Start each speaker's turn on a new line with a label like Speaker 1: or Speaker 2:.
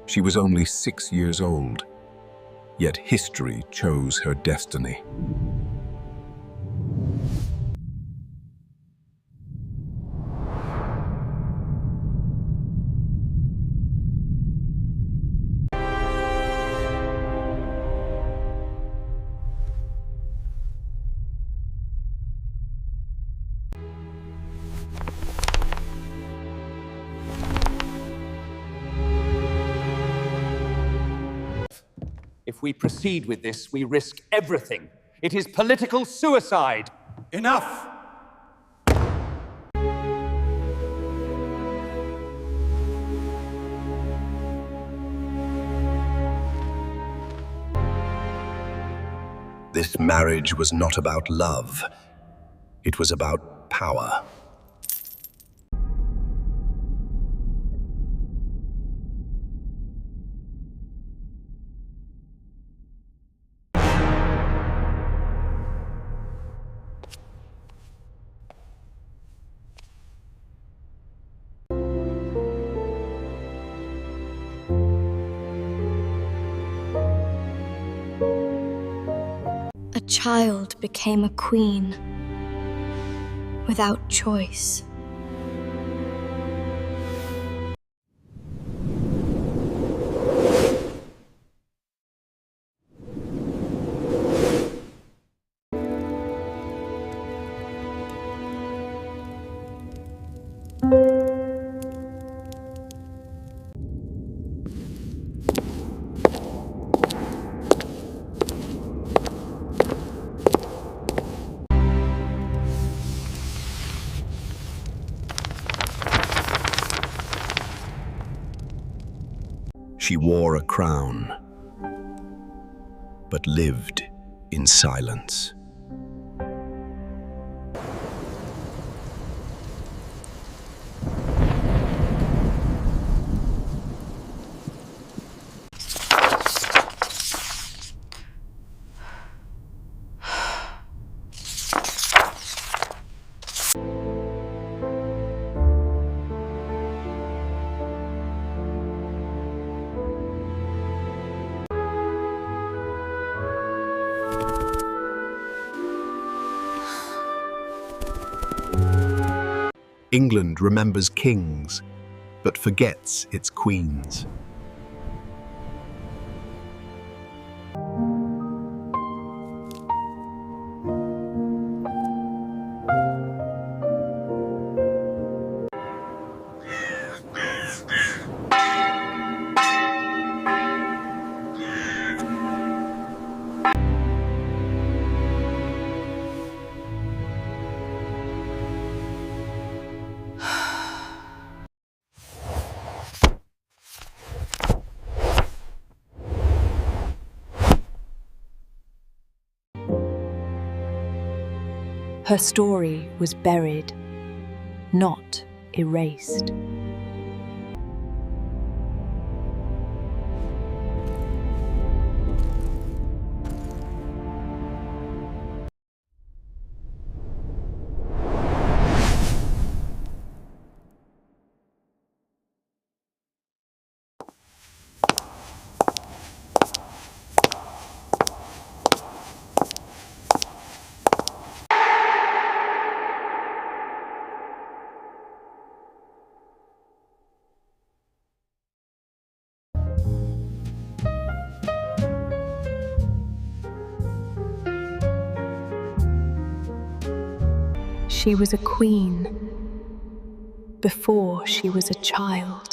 Speaker 1: She was only 6 years old, yet history chose her destiny.
Speaker 2: If we proceed with this, we risk everything. It is political suicide.
Speaker 3: Enough!
Speaker 4: This marriage was not about love. It was about power.
Speaker 5: A child became a queen without choice.
Speaker 4: She wore a crown, but lived in silence. England remembers kings, but forgets its queens.
Speaker 6: Her story was buried, not erased. She was a queen before she was a child.